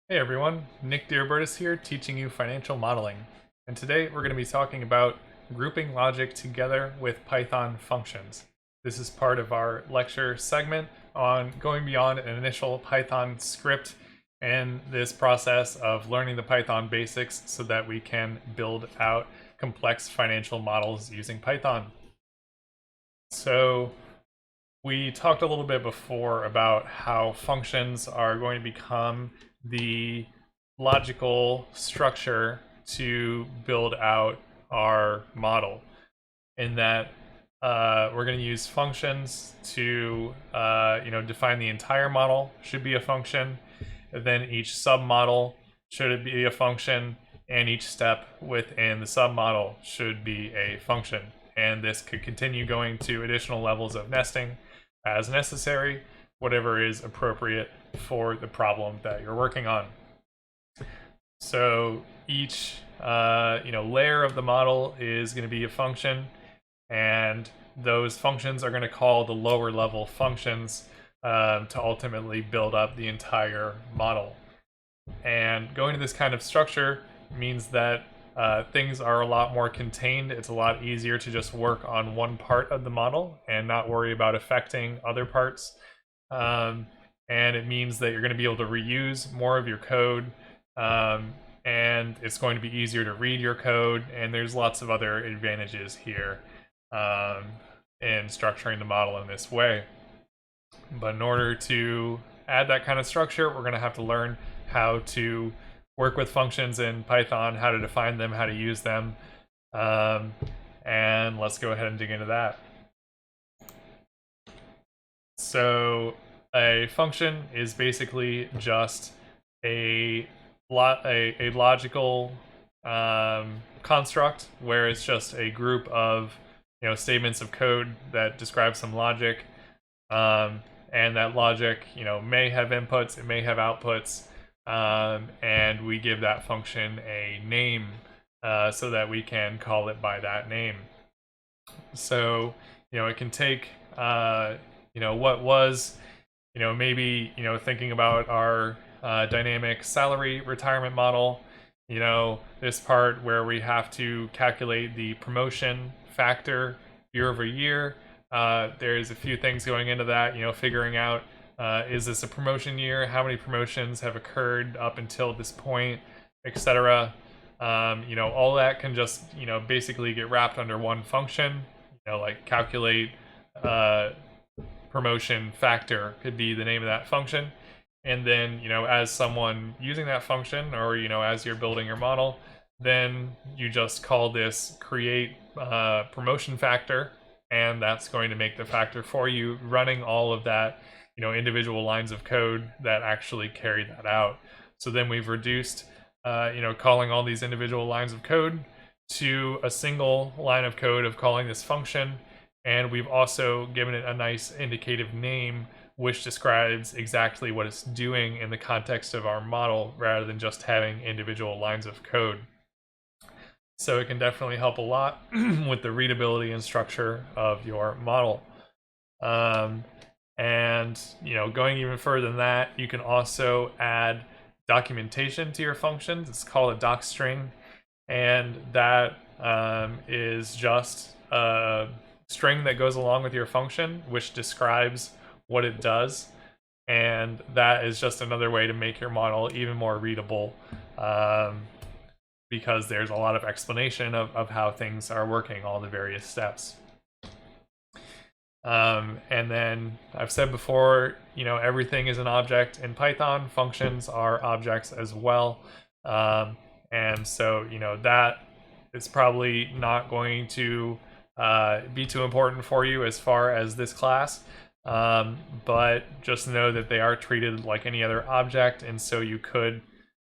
Hey everyone, Nick Dearbertis here teaching you financial modeling. And today we're going to be talking about grouping logic together with Python functions. This is part of our lecture segment on going beyond an initial Python script and this process of learning the Python basics so that we can build out complex financial models using Python. So we talked a little bit before about how functions are going to become the logical structure to build out our model. In that we're going to use functions to define the entire model should be a function, then each submodel should be a function, and each step within the submodel should be a function. And this could continue going to additional levels of nesting as necessary, whatever is appropriate for the problem that you're working on. So each layer of the model is going to be a function, and those functions are going to call the lower level functions to ultimately build up the entire model. And going to this kind of structure means that things are a lot more contained. It's a lot easier to just work on one part of the model and not worry about affecting other parts. And it means that you're going to be able to reuse more of your code, and it's going to be easier to read your code, and there's lots of other advantages here in structuring the model in this way. But in order to add that kind of structure, we're going to have to learn how to work with functions in Python, how to define them, how to use them, and let's go ahead and dig into that. So a function is basically just a logical construct where it's just a group of statements of code that describe some logic, and that logic may have inputs, it may have outputs, and we give that function a name so that we can call it by that name. So it can take what was maybe thinking about our dynamic salary retirement model, this part where we have to calculate the promotion factor year over year. There's a few things going into that, figuring out is this a promotion year, how many promotions have occurred up until this point, etc. All that can just basically get wrapped under one function. Like calculate promotion factor could be the name of that function. And then, as someone using that function, or, as you're building your model, then you just call this create promotion factor, and that's going to make the factor for you, running all of that, individual lines of code that actually carry that out. So then we've reduced, calling all these individual lines of code to a single line of code of calling this function, and we've also given it a nice indicative name which describes exactly what it's doing in the context of our model rather than just having individual lines of code. So it can definitely help a lot with the readability and structure of your model. And going even further than that, you can also add documentation to your functions. It's called a doc string, and that is just a string that goes along with your function, which describes what it does, and that is just another way to make your model even more readable, because there's a lot of explanation of how things are working, all the various steps. And then I've said before, everything is an object in Python. Functions are objects as well, and so that is probably not going to be too important for you as far as this class. But just know that they are treated like any other object, and so you could,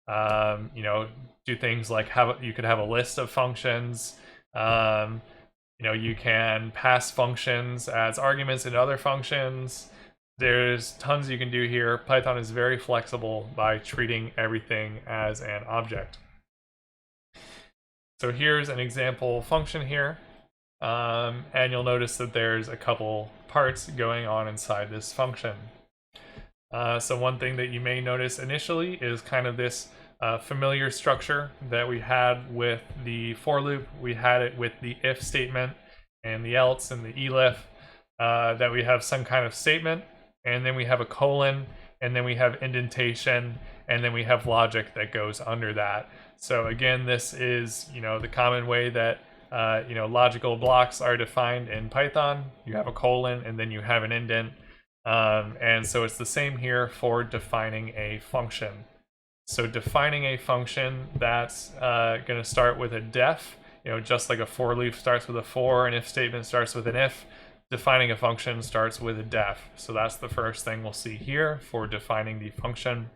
do things like you could have a list of functions. You can pass functions as arguments into other functions. There's tons you can do here. Python is very flexible by treating everything as an object. So here's an example function here. And you'll notice that there's a couple parts going on inside this function. So one thing that you may notice initially is kind of this familiar structure that we had with the for loop. We had it with the if statement and the else and the elif, that we have some kind of statement, and then we have a colon, and then we have indentation, and then we have logic that goes under that. So again, this is, the common way that logical blocks are defined in Python. You have a colon and then you have an indent. And so it's the same here for defining a function. So defining a function, that's going to start with a def, just like a for loop starts with a for, an if statement starts with an if. Defining a function starts with a def. So that's the first thing we'll see here for defining the function.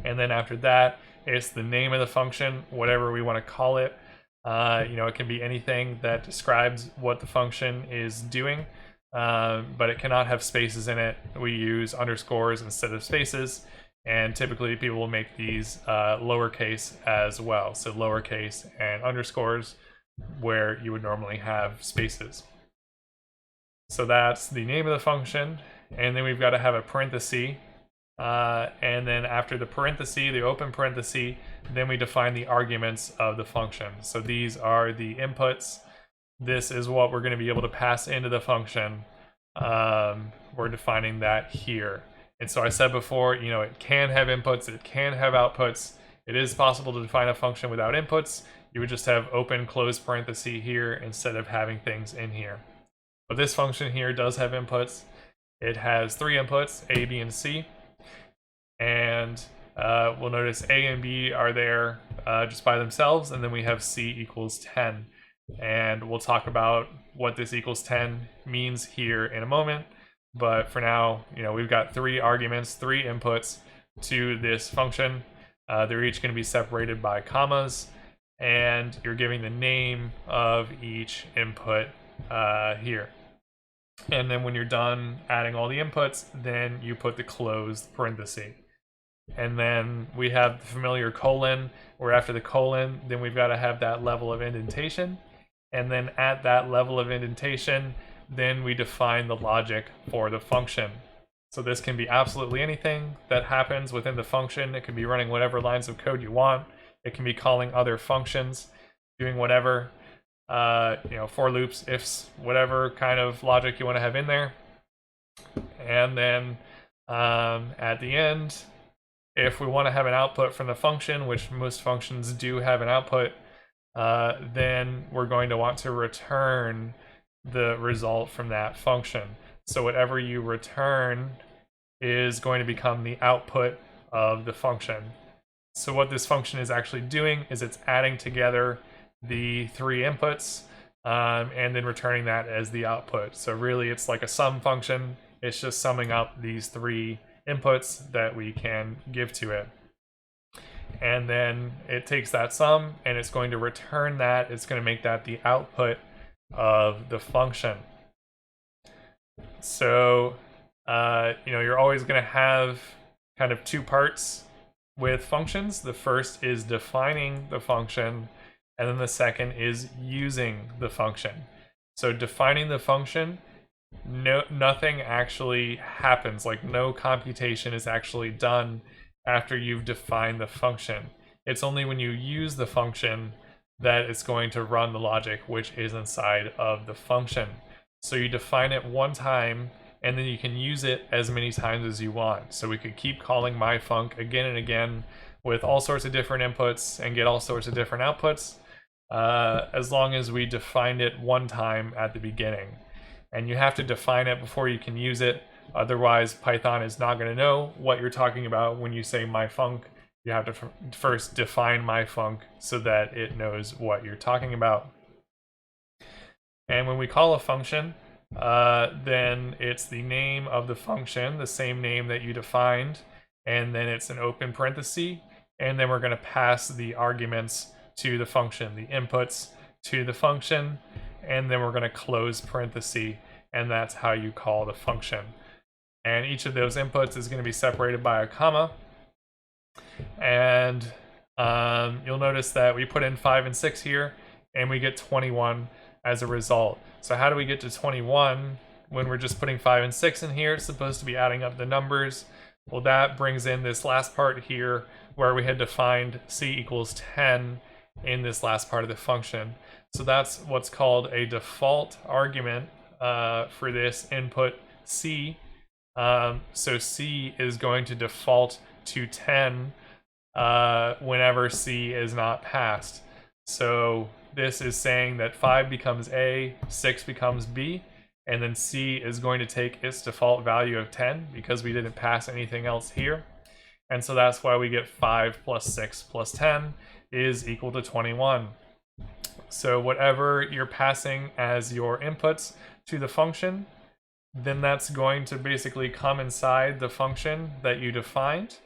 And then after that, it's the name of the function, whatever we want to call it. It can be anything that describes what the function is doing, but it cannot have spaces in it. We use underscores instead of spaces, and typically people will make these lowercase as well. So lowercase and underscores where you would normally have spaces. So that's the name of the function, and then we've got to have a parenthesis, and then after the parenthesis, the open parenthesis, then we define the arguments of the function. So these are the inputs. This is what we're going to be able to pass into the function. We're defining that here. And so I said before, it can have inputs, it can have outputs. It is possible to define a function without inputs. You would just have open, close parenthesis here instead of having things in here. But this function here does have inputs. It has 3 inputs, A, B, and C. And we'll notice A and B are there just by themselves, and then we have C equals 10. And we'll talk about what this equals 10 means here in a moment. But for now, we've got 3 arguments, 3 inputs to this function. They're each going to be separated by commas, and you're giving the name of each input here. And then when you're done adding all the inputs, then you put the closed parenthesis. And then we have the familiar colon, where after the colon, then we've got to have that level of indentation. And then at that level of indentation, then we define the logic for the function. So this can be absolutely anything that happens within the function. It can be running whatever lines of code you want. It can be calling other functions, doing whatever, for loops, ifs, whatever kind of logic you want to have in there. And then at the end, if we want to have an output from the function, which most functions do have an output, then we're going to want to return the result from that function. So whatever you return is going to become the output of the function. So what this function is actually doing is it's adding together the 3 inputs and then returning that as the output. So really it's like a sum function. It's just summing up these 3 inputs that we can give to it. And then it takes that sum and it's going to return that. It's going to make that the output of the function. So, you're always going to have kind of 2 parts with functions. The first is defining the function, and then the second is using the function. So defining the function, nothing actually happens, like no computation is actually done after you've defined the function. It's only when you use the function that it's going to run the logic which is inside of the function. So you define it one time, and then you can use it as many times as you want. So we could keep calling myfunc again and again with all sorts of different inputs and get all sorts of different outputs, as long as we defined it one time at the beginning. And you have to define it before you can use it. Otherwise, Python is not going to know what you're talking about when you say myfunc. You have to first define myfunc so that it knows what you're talking about. And when we call a function, then it's the name of the function, the same name that you defined, and then it's an open parenthesis, and then we're going to pass the arguments to the function, the inputs to the function, and then we're going to close parenthesis, and that's how you call the function. And each of those inputs is going to be separated by a comma. And you'll notice that we put in 5 and 6 here, and we get 21 as a result. So how do we get to 21 when we're just putting 5 and 6 in here, it's supposed to be adding up the numbers. Well, that brings in this last part here where we had defined c equals 10 in this last part of the function. So that's what's called a default argument for this input c. So c is going to default to 10 whenever c is not passed. So this is saying that 5 becomes a, 6 becomes b, and then c is going to take its default value of 10 because we didn't pass anything else here. And so that's why we get 5 plus 6 plus 10 is equal to 21. So whatever you're passing as your inputs to the function, then that's going to basically come inside the function that you defined.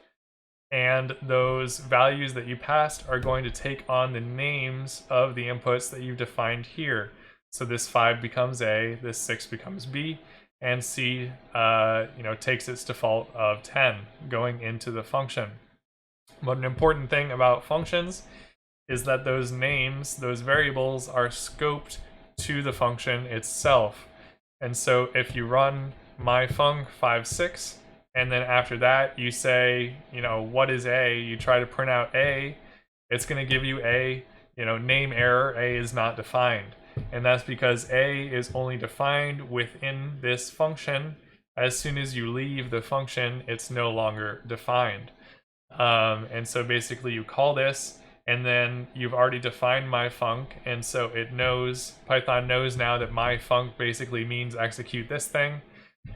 And those values that you passed are going to take on the names of the inputs that you've defined here. So this 5 becomes A, this 6 becomes B, and C takes its default of 10 going into the function. But an important thing about functions is that those names, those variables, are scoped to the function itself. And so if you run myfunc56, and then after that you say, what is A? You try to print out A, it's going to give you a, name error, A is not defined. And that's because A is only defined within this function. As soon as you leave the function, it's no longer defined. And so basically you call this, and then you've already defined myfunc, and so it knows, Python knows now that myfunc basically means execute this thing.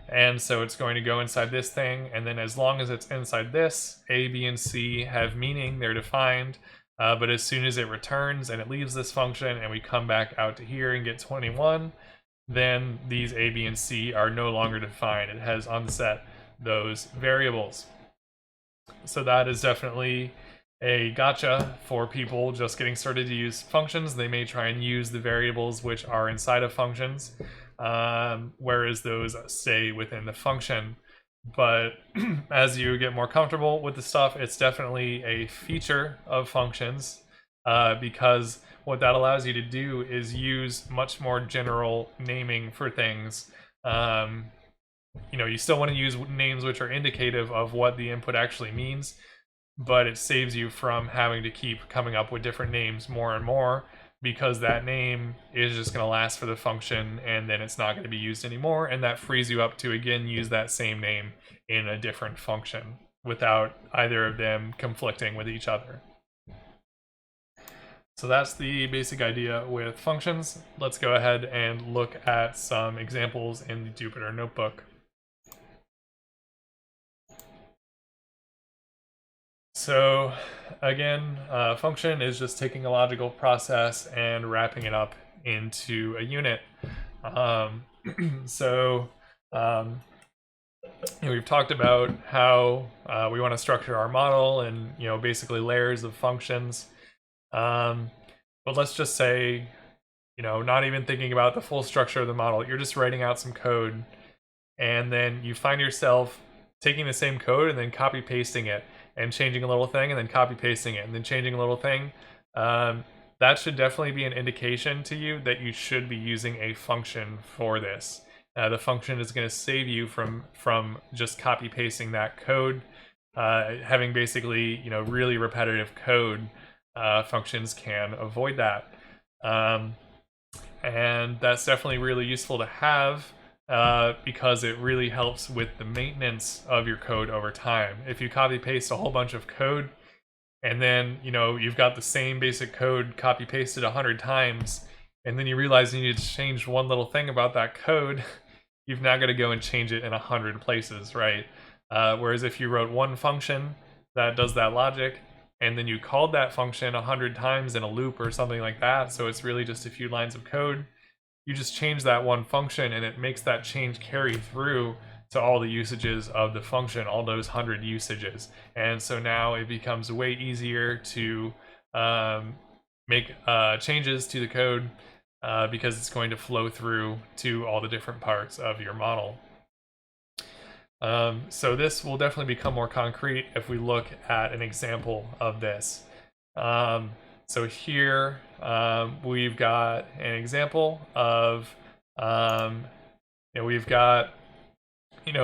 And so it's going to go inside this thing, and then as long as it's inside this, A, B, and C have meaning, they're defined. But as soon as it returns and it leaves this function and we come back out to here and get 21, then these A, B, and C are no longer defined. It has unset those variables. So that is definitely a gotcha for people just getting started to use functions. They may try and use the variables which are inside of functions, whereas those stay within the function. But as you get more comfortable with the stuff, it's definitely a feature of functions, because what that allows you to do is use much more general naming for things. You still want to use names which are indicative of what the input actually means, but it saves you from having to keep coming up with different names more and more, because that name is just going to last for the function and then it's not going to be used anymore, and that frees you up to again use that same name in a different function without either of them conflicting with each other. So that's the basic idea with functions. Let's go ahead and look at some examples in the Jupyter Notebook. So again, a function is just taking a logical process and wrapping it up into a unit. We've talked about how we want to structure our model and basically layers of functions. But let's just say, not even thinking about the full structure of the model, you're just writing out some code, and then you find yourself taking the same code and then copy pasting it and changing a little thing and then copy pasting it and then changing a little thing. That should definitely be an indication to you that you should be using a function for this. The function is going to save you from just copy pasting that code. Having basically really repetitive code, functions can avoid that. And that's definitely really useful to have, because it really helps with the maintenance of your code over time. If you copy paste a whole bunch of code and then you've got the same basic code copy pasted 100 times, and then you realize you need to change one little thing about that code, you've now got to go and change it in 100 places, right? Whereas if you wrote one function that does that logic, and then you called that function 100 times in a loop or something like that, so it's really just a few lines of code, you just change that one function and it makes that change carry through to all the usages of the function, all those 100 usages. And so now it becomes way easier to make changes to the code, because it's going to flow through to all the different parts of your model. So this will definitely become more concrete if we look at an example of this. So here we've got an example of we've got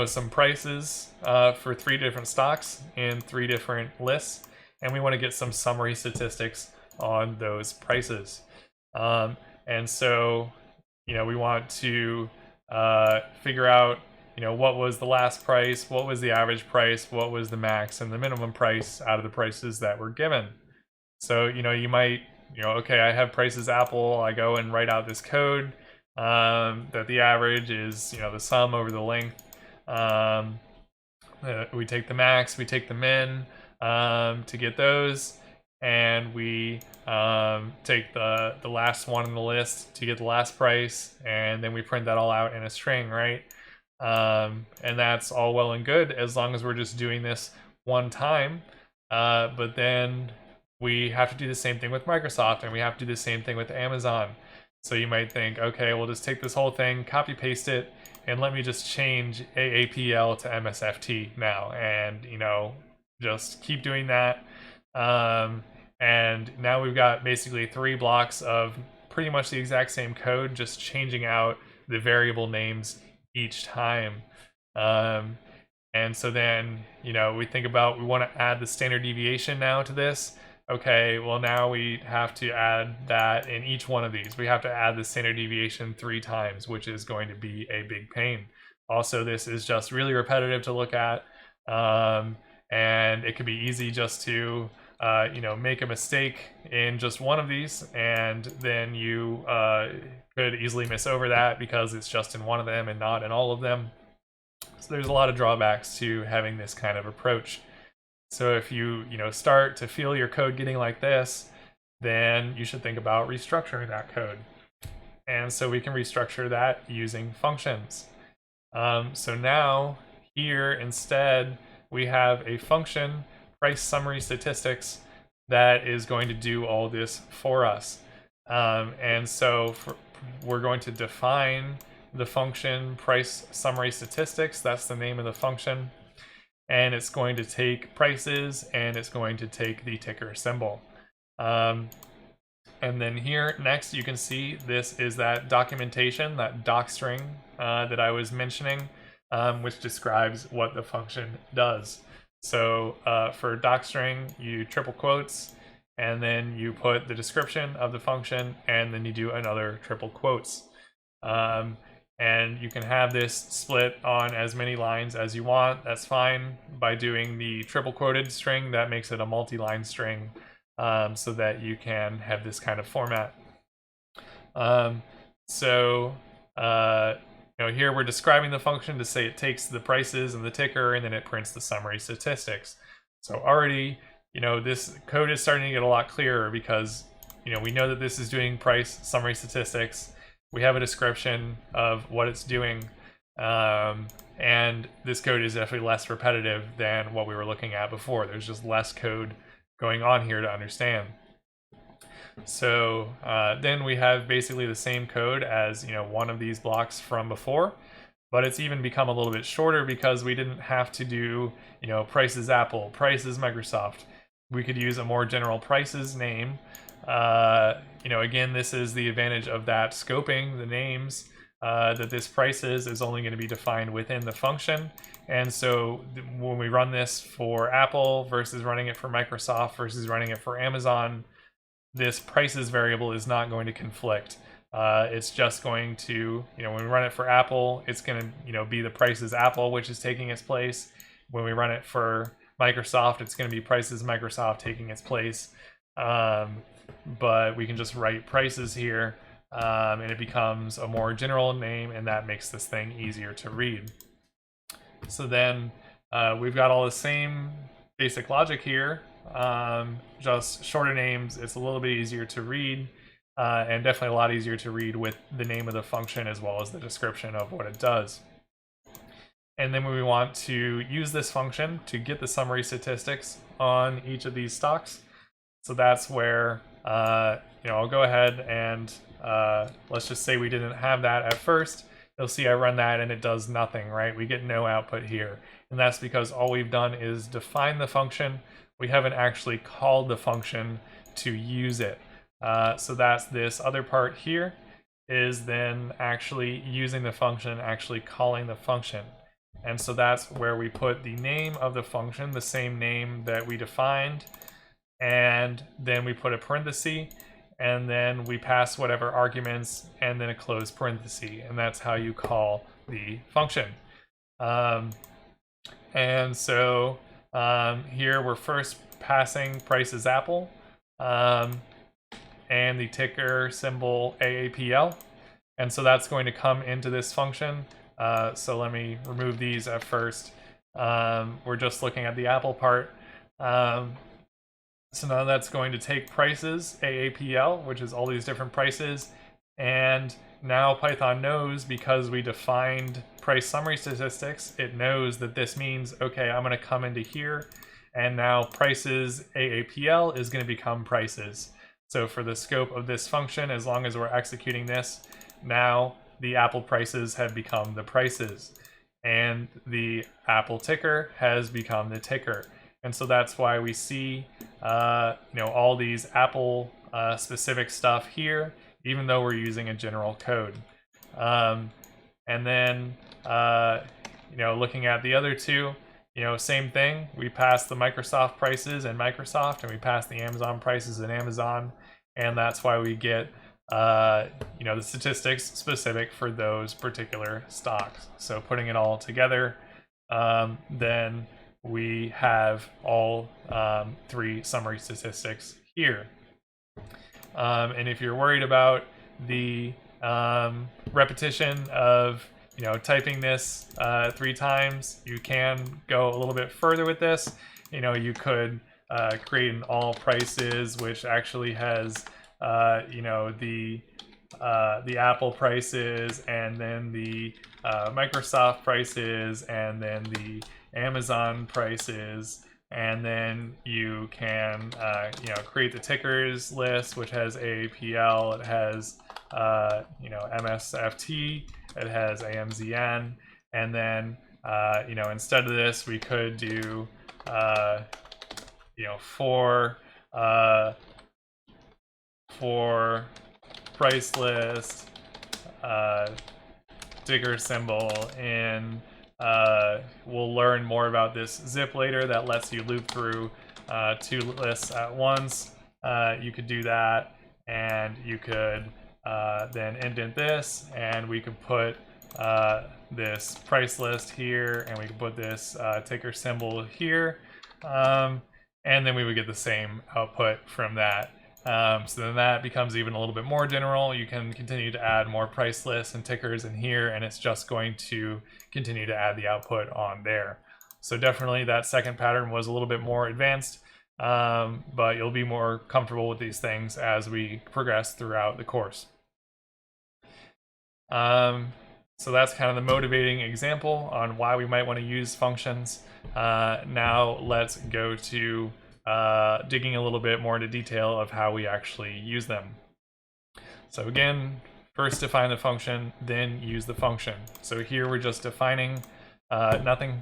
some prices for 3 different stocks in 3 different lists, and we want to get some summary statistics on those prices. And so we want to figure out what was the last price, what was the average price, what was the max and the minimum price out of the prices that were given. So you might okay, I have prices Apple, I go and write out this code that the average is the sum over the length. We take the max, we take the min to get those, and we take the last one in the list to get the last price, and then we print that all out in a string, right? And that's all well and good as long as we're just doing this one time, but then we have to do the same thing with Microsoft, and we have to do the same thing with Amazon. So you might think, okay, we'll just take this whole thing, copy paste it, and let me just change AAPL to MSFT now, and just keep doing that. And now we've got basically 3 blocks of pretty much the exact same code, just changing out the variable names each time. And so then we think about, we want to add the standard deviation now to this. Okay, well now we have to add that in each one of these. We have to add the standard deviation 3 times, which is going to be a big pain. Also, this is just really repetitive to look at, and it can be easy just to make a mistake in just one of these, and then you could easily miss over that because it's just in one of them and not in all of them. So there's a lot of drawbacks to having this kind of approach. So if you start to feel your code getting like this, then you should think about restructuring that code. And so we can restructure that using functions. So now here instead we have a function, price summary statistics, that is going to do all this for us. And so we're going to define the function price summary statistics. That's the name of the function. And it's going to take prices, and it's going to take the ticker symbol. And then here next you can see this is that documentation, that doc string that I was mentioning, which describes what the function does. So for doc string, you triple quotes, and then you put the description of the function, and then you do another triple quotes. And you can have this split on as many lines as you want. That's fine. By doing the triple quoted string, that makes it a multi-line string, so that you can have this kind of format. Here we're describing the function to say it takes the prices and the ticker, and then it prints the summary statistics. So already, this code is starting to get a lot clearer because, we know that this is doing price summary statistics. We have a description of what it's doing, and this code is definitely less repetitive than what we were looking at before. There's just less code going on here to understand. So then we have basically the same code as one of these blocks from before, but it's even become a little bit shorter because we didn't have to do prices Apple, prices Microsoft. We could use a more general prices name. Again, this is the advantage of that scoping the names, that this prices is only going to be defined within the function. And so when we run this for Apple versus running it for Microsoft versus running it for Amazon, this prices variable is not going to conflict. It's just going to, when we run it for Apple, it's going to, be the prices Apple, which is taking its place. When we run it for Microsoft, it's going to be prices Microsoft taking its place. But we can just write prices here, and it becomes a more general name, and that makes this thing easier to read. So then we've got all the same basic logic here, just shorter names. It's a little bit easier to read, and definitely a lot easier to read with the name of the function as well as the description of what it does. And then we want to use this function to get the summary statistics on each of these stocks. So that's where I'll go ahead and let's just say we didn't have that at first. You'll see I run that and it does nothing, right? We get no output here. And that's because all we've done is define the function. We haven't actually called the function to use it. So that's this other part here. is then actually using the function, actually calling the function. And so that's where we put the name of the function, the same name that we defined, and then we put a parenthesis, and then we pass whatever arguments, and then a close parenthesis, and that's how you call the function. And so here we're first passing price is Apple, and the ticker symbol AAPL, and so that's going to come into this function. So let me remove these at first. We're just looking at the Apple part. So now that's going to take prices, AAPL, which is all these different prices, and now Python knows, because we defined price summary statistics, it knows that this means, okay, I'm going to come into here, and now prices AAPL is going to become prices. So for the scope of this function, as long as we're executing this, now the Apple prices have become the prices, and the Apple ticker has become the ticker. And so that's why we see all these Apple specific stuff here, even though we're using a general code. And then looking at the other two, same thing. We pass the Microsoft prices in Microsoft, and we pass the Amazon prices in Amazon, and that's why we get the statistics specific for those particular stocks. So putting it all together, then we have all three summary statistics here. And if you're worried about the repetition of typing this 3 times, you can go a little bit further with this. You could create an all prices, which actually has the Apple prices, and then the Microsoft prices, and then the Amazon prices, and then you can create the tickers list, which has AAPL, it has MSFT, it has AMZN, and then instead of this we could do for price list ticker symbol in we'll learn more about this zip later that lets you loop through 2 lists at once. You could do that, and you could then indent this, and we could put this price list here, and we could put this ticker symbol here, and then we would get the same output from that. So then that becomes even a little bit more general. You can continue to add more price lists and tickers in here, and it's just going to continue to add the output on there. So definitely that second pattern was a little bit more advanced, but you'll be more comfortable with these things as we progress throughout the course. So that's kind of the motivating example on why we might want to use functions. Now let's go to digging a little bit more into detail of how we actually use them. So again, first define the function, then use the function. So here we're just defining, nothing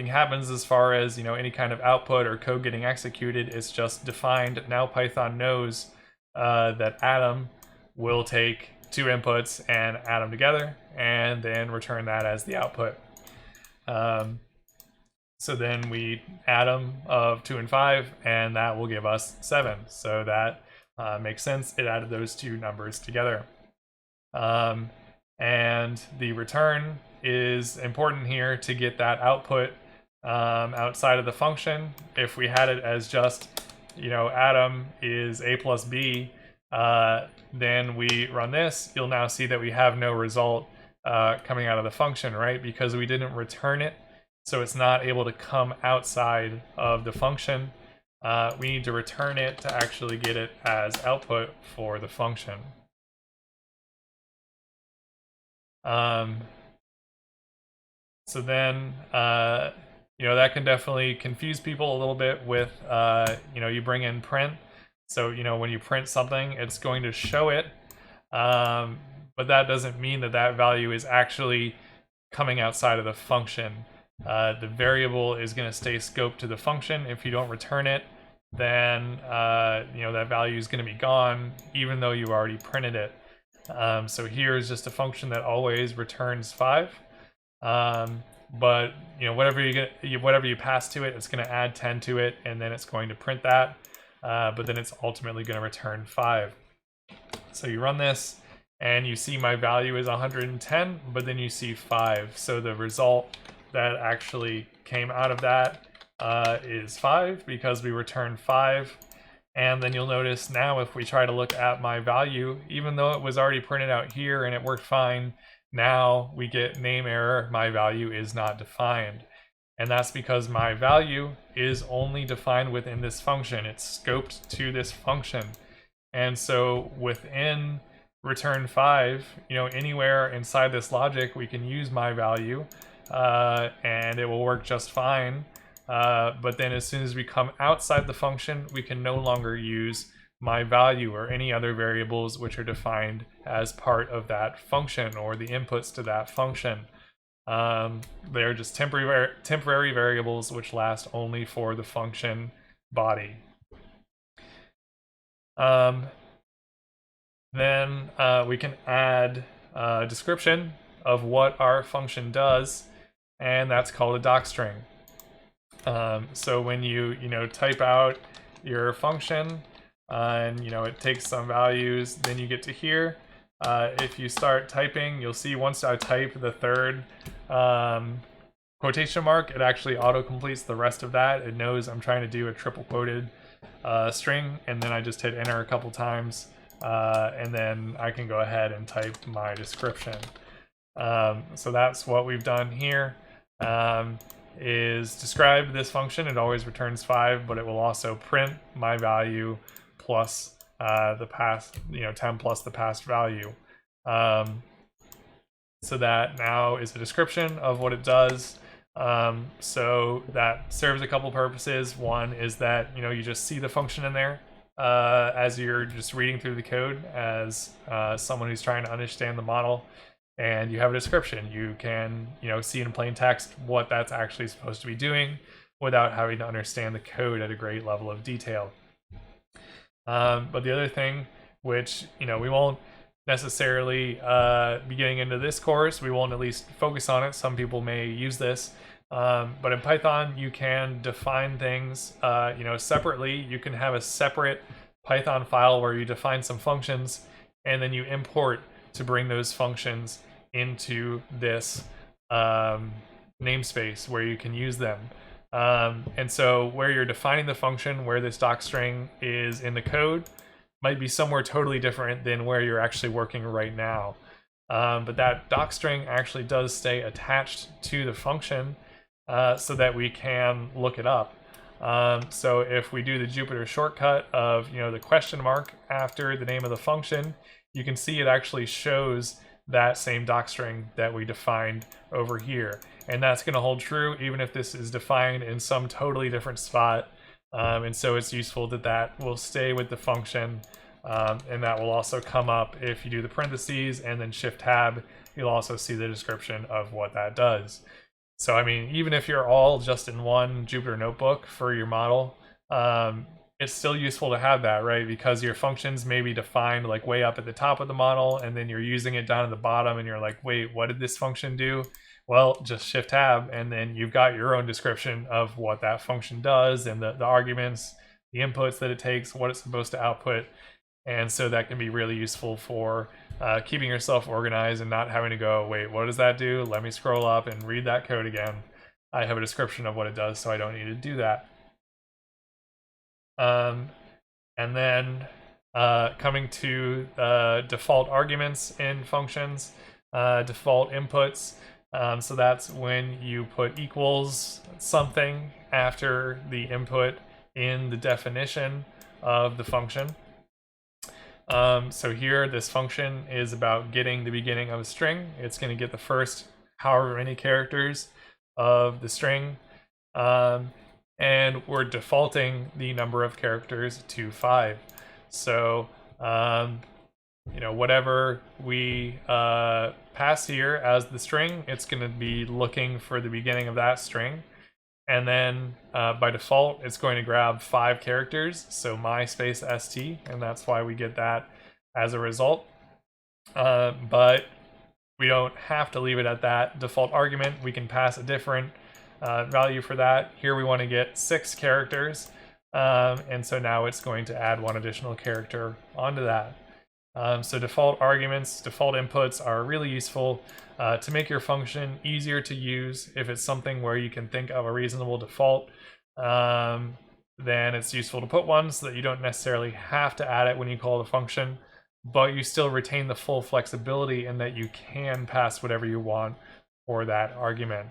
happens as far as any kind of output or code getting executed. It's just defined. Now Python knows that Atom will take 2 inputs and add them together, and then return that as the output. So then we add them of 2 and 5, and that will give us 7. So that makes sense. It added those 2 numbers together. And the return is important here to get that output outside of the function. If we had it as just, Atom is A plus B, then we run this, you'll now see that we have no result coming out of the function, right? Because we didn't return it. So it's not able to come outside of the function. We need to return it to actually get it as output for the function. So then, that can definitely confuse people a little bit with, you bring in print. So, when you print something, it's going to show it, but that doesn't mean that that value is actually coming outside of the function. The variable is going to stay scoped to the function. If you don't return it, then that value is going to be gone, even though you already printed it. So here is just a function that always returns 5. But whatever you pass to it, it's going to add 10 to it, and then it's going to print that. But then it's ultimately going to return 5. So you run this, and you see my value is 110, but then you see 5. So the result that actually came out of that is 5, because we returned 5. And then you'll notice now if we try to look at my value, even though it was already printed out here and it worked fine, now we get name error, my value is not defined. And that's because my value is only defined within this function. It's scoped to this function. And so within return 5, anywhere inside this logic, we can use my value and it will work just fine. But then as soon as we come outside the function, we can no longer use my value or any other variables which are defined as part of that function or the inputs to that function. They're just temporary variables which last only for the function body. Then we can add a description of what our function does, and that's called a docstring. So when you type out your function and it takes some values, then you get to here. If you start typing, you'll see once I type the third quotation mark, it actually auto-completes the rest of that. It knows I'm trying to do a triple quoted string, and then I just hit enter a couple times, and then I can go ahead and type my description. So that's what we've done here. Is describe this function. It always returns 5, but it will also print my value plus the past, 10 plus the past value. So that now is a description of what it does. So that serves a couple purposes. One is that you just see the function in there as you're just reading through the code as someone who's trying to understand the model. And you have a description. You can, see in plain text what that's actually supposed to be doing without having to understand the code at a great level of detail. But the other thing, which, we won't necessarily be getting into this course, we won't at least focus on it. Some people may use this. But in Python, you can define things, separately. You can have a separate Python file where you define some functions, and then you import to bring those functions into this namespace where you can use them. And so where you're defining the function, where this docstring is in the code, might be somewhere totally different than where you're actually working right now. But that docstring actually does stay attached to the function so that we can look it up. So if we do the Jupyter shortcut of the question mark after the name of the function, you can see it actually shows that same docstring that we defined over here. And that's going to hold true even if this is defined in some totally different spot. And so it's useful that will stay with the function. And that will also come up if you do the parentheses and then Shift Tab. You'll also see the description of what that does. So, I mean, even if you're all just in one Jupyter notebook for your model, it's still useful to have that, right? Because your functions may be defined like way up at the top of the model, and then you're using it down at the bottom, and you're like, wait, what did this function do? Well, just Shift Tab, and then you've got your own description of what that function does, and the arguments, the inputs that it takes, what it's supposed to output. And so that can be really useful for keeping yourself organized and not having to go, wait, what does that do? Let me scroll up and read that code again. I have a description of what it does, so I don't need to do that. And then coming to default arguments in functions, default inputs. So that's when you put equals something after the input in the definition of the function. So here, this function is about getting the beginning of a string. It's going to get the first however many characters of the string. And we're defaulting the number of characters to 5. So, whatever we pass here as the string, it's going to be looking for the beginning of that string. And then by default, it's going to grab 5 characters, so my space st, and that's why we get that as a result. but we don't have to leave it at that default argument. We can pass a different value for that. Here we want to get 6 characters, and so now it's going to add 1 additional character onto that. So default arguments, default inputs are really useful to make your function easier to use. If it's something where you can think of a reasonable default, then it's useful to put one so that you don't necessarily have to add it when you call the function, but you still retain the full flexibility in that you can pass whatever you want for that argument.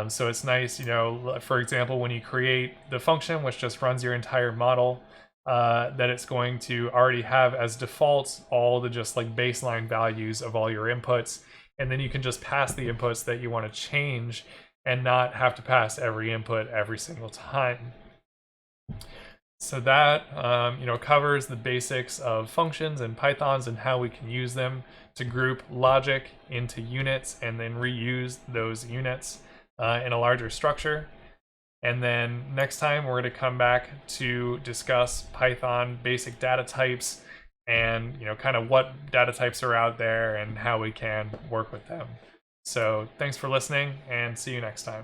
So it's nice, you know, for example, when you create the function which just runs your entire model, that it's going to already have as default all the just like baseline values of all your inputs, and then you can just pass the inputs that you want to change and not have to pass every input every single time. So that you know, covers the basics of functions and Pythons and how we can use them to group logic into units and then reuse those units in a larger structure. And then next time we're going to come back to discuss Python basic data types and, you know, kind of what data types are out there and how we can work with them. So thanks for listening, and see you next time.